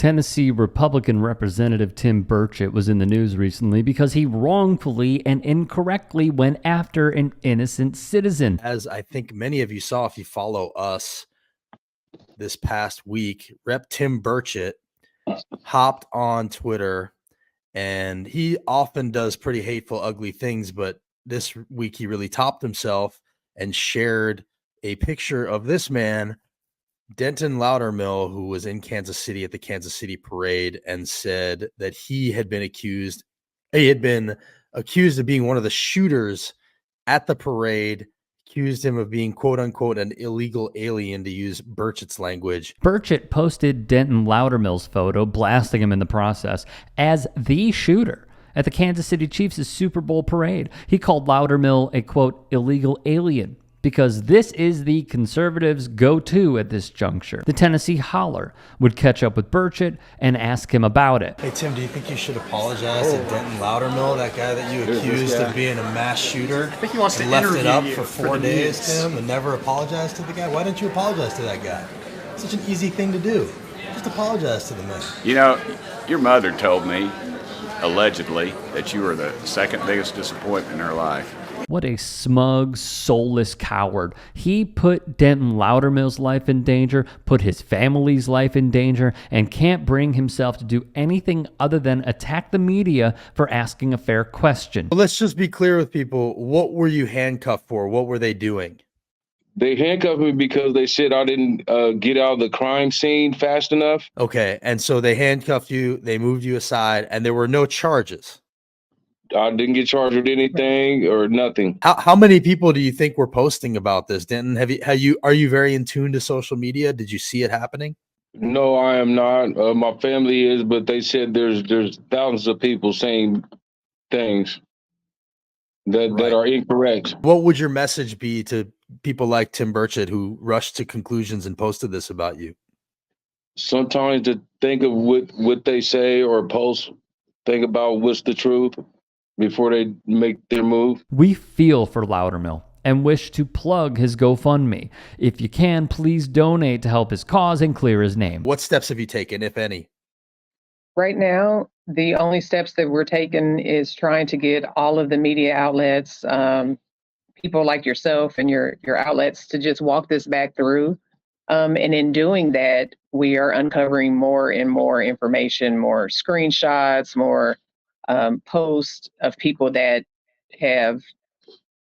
Tennessee Republican Representative Tim Burchett was in the news recently because he wrongfully and incorrectly went after an innocent citizen. As I think many of you saw if you follow us this past week, Rep. Tim Burchett hopped on Twitter, and he often does pretty hateful, ugly things, but this week he really topped himself and shared a picture of this man, Denton Loudermill, who was in Kansas City at the Kansas City parade, and said that he had been accused of being one of the shooters at the parade, accused him of being quote unquote an illegal alien, to use Burchett's language. Burchett posted Denton Loudermill's photo, blasting him in the process as the shooter at the Kansas City Chiefs' Super Bowl parade. He called Loudermill a quote illegal alien, because this is the conservatives' go-to at this juncture. The Tennessee Holler would catch up with Burchett and ask him about it. Hey, Tim, do you think you should apologize to Denton Loudermill, that guy that you accused of being a mass shooter? I think he wants to left it up you for 4 days, news. Tim, and never apologized to the guy? Why didn't you apologize to that guy? Such an easy thing to do. Just apologize to the man. You know, your mother told me, allegedly, that you were the second biggest disappointment in her life. What a smug, soulless coward. He put Denton Loudermill's life in danger, put his family's life in danger, and can't bring himself to do anything other than attack the media for asking a fair question. Well, let's just be clear with people. What were you handcuffed for? What were they doing? They handcuffed me because they said I didn't get out of the crime scene fast enough. Okay, and so they handcuffed you, they moved you aside, and there were no charges. I didn't get charged with anything or nothing. How many people do you think were posting about this, Denton? Are you very in tune to social media? Did you see it happening? No, I am not. My family is, but they said there's thousands of people saying things that are incorrect. What would your message be to people like Tim Burchett, who rushed to conclusions and posted this about you? Sometimes to think of what they say or post, think about what's the truth before they make their move. We feel for Loudermill and wish to plug his GoFundMe. If you can, please donate to help his cause and clear his name. What steps have you taken, if any? Right now, the only steps that we're taking is trying to get all of the media outlets, people like yourself and your outlets, to just walk this back through. And in doing that, we are uncovering more and more information, more screenshots, more posts of people that have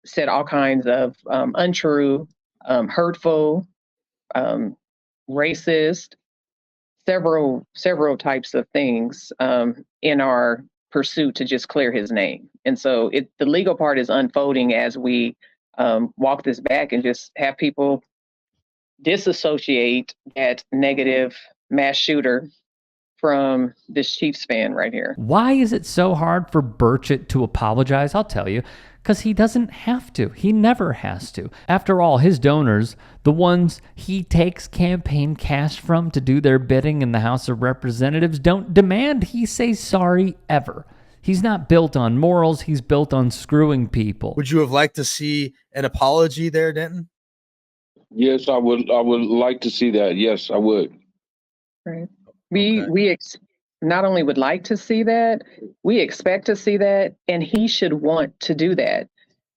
said all kinds of untrue, hurtful, racist, several types of things in our pursuit to just clear his name. And so the legal part is unfolding as we walk this back and just have people disassociate that negative mass shooter from this Chiefs fan right here. Why is it so hard for Burchett to apologize? I'll tell you, because he doesn't have to. He never has to. After all, his donors, the ones he takes campaign cash from to do their bidding in the House of Representatives, don't demand he say sorry ever. He's not built on morals. He's built on screwing people. Would you have liked to see an apology there, Denton? Yes, I would like to see that. Yes, I would. Right. We not only would like to see that, we expect to see that, and he should want to do that.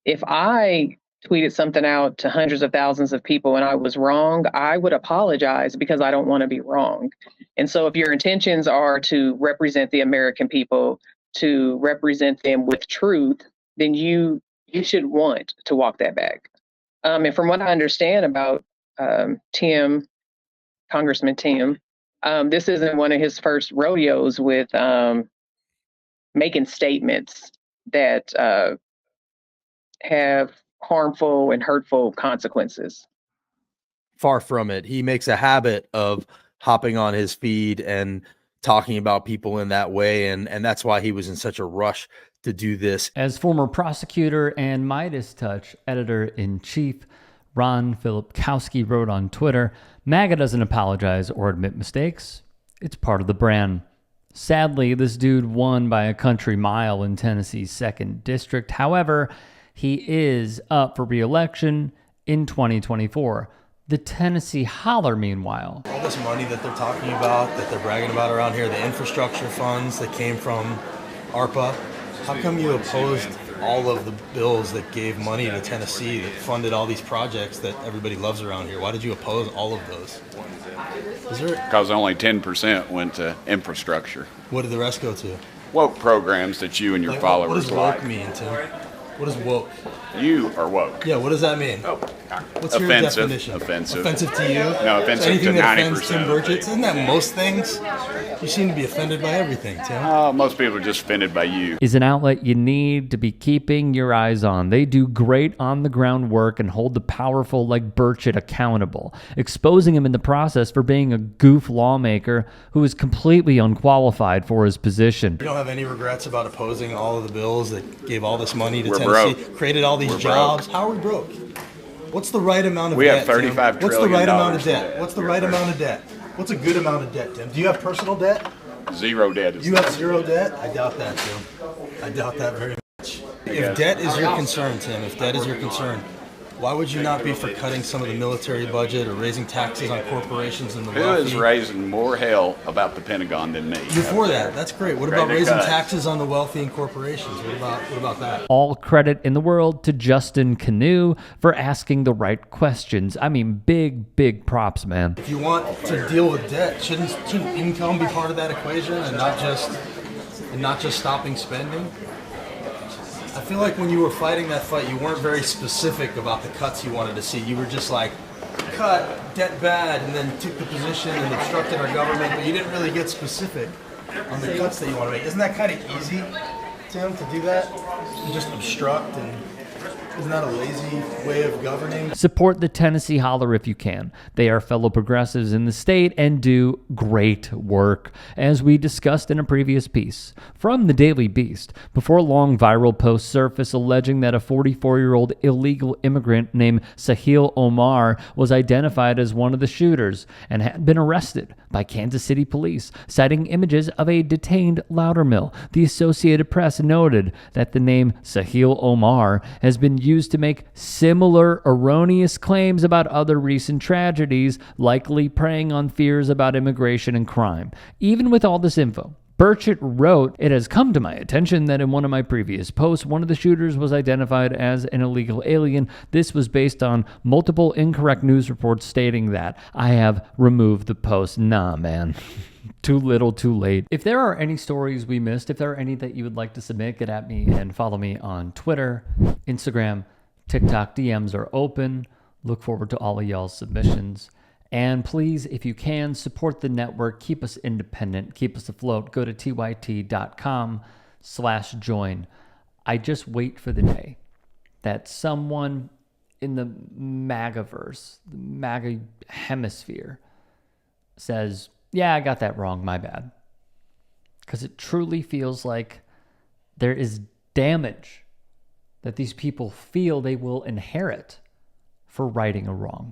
If I tweeted something out to hundreds of thousands of people and I was wrong, I would apologize because I don't want to be wrong. And so if your intentions are to represent the American people, to represent them with truth, then you should want to walk that back. And from what I understand about Congressman Tim, this isn't one of his first rodeos with making statements that have harmful and hurtful consequences. Far from it. He makes a habit of hopping on his feed and talking about people in that way, and that's why he was in such a rush to do this. As former prosecutor and Midas Touch editor-in-chief Ron Filipkowski wrote on Twitter, MAGA doesn't apologize or admit mistakes. It's part of the brand. Sadly, this dude won by a country mile in Tennessee's 2nd District. However, he is up for re-election in 2024. The Tennessee Holler, meanwhile. All this money that they're talking about, that they're bragging about around here, the infrastructure funds that came from ARPA, how come you opposed all of the bills that gave money to Tennessee that funded all these projects that everybody loves around here? Why did you oppose all of those? Because only 10% went to infrastructure. What did the rest go to? Woke programs that you and your followers What does woke mean, Tim? What is woke? You are woke. Yeah, what does that mean? Oh, what's your offensive. definition? Offensive. Offensive to you? No, offensive so anything to that offends 90%. Tim Burchett? Isn't that most things? You seem to be offended by everything, Tim. Most people are just offended by you. Is an outlet you need to be keeping your eyes on. They do great on-the-ground work and hold the powerful like Burchett accountable, exposing him in the process for being a goof lawmaker who is completely unqualified for his position. You don't have any regrets about opposing all of the bills that gave all this money to We're Tennessee, broke. created all these We're jobs? broke. How are we broke? What's the right amount of We debt, have $35 Tim? What's the trillion right amount of debt? debt. What's the You're right first. amount of debt? What's a good amount of debt, Tim? Do you have personal debt? Zero debt is You have zero debt? I doubt that, Tim. I doubt that very much. If debt is your concern, Tim, if debt is your concern, why would you not be for cutting some of the military budget or raising taxes on corporations and the Who wealthy? is raising more hell about the Pentagon than me? You're for that. That's great. What about Great raising cut. taxes on the wealthy and corporations? What about that? All credit in the world to Justin Canoe for asking the right questions. I mean, big props, man. If you want to deal with debt, shouldn't income be part of that equation and not just stopping spending? I feel like when you were fighting that fight, you weren't very specific about the cuts you wanted to see. You were just like, cut, debt bad, and then took the position and obstructed our government, but you didn't really get specific on the cuts that you want to make. Isn't that kind of easy, Tim, to do that? And just obstruct, and isn't that a lazy way of governing? Support the Tennessee Holler if you can. They are fellow progressives in the state and do great work, as we discussed in a previous piece. From the Daily Beast, before long viral posts surfaced alleging that a 44-year-old illegal immigrant named Sahil Omar was identified as one of the shooters and had been arrested by Kansas City police, citing images of a detained Loudermill. The Associated Press noted that the name Sahil Omar has been used to make similar erroneous claims about other recent tragedies, likely preying on fears about immigration and crime. Even with all this info, Burchett wrote, "It has come to my attention that in one of my previous posts, one of the shooters was identified as an illegal alien. This was based on multiple incorrect news reports stating that. I have removed the post." Nah, man. Too little, too late. If there are any stories we missed, if there are any that you would like to submit, get at me and follow me on Twitter, Instagram, TikTok. DMs are open. Look forward to all of y'all's submissions. And please, if you can, support the network. Keep us independent. Keep us afloat. Go to tyt.com/join. I just wait for the day that someone in the MAGAverse, the MAGA hemisphere, says, "Yeah, I got that wrong. My bad." Because it truly feels like there is damage that these people feel they will inherit for righting a wrong.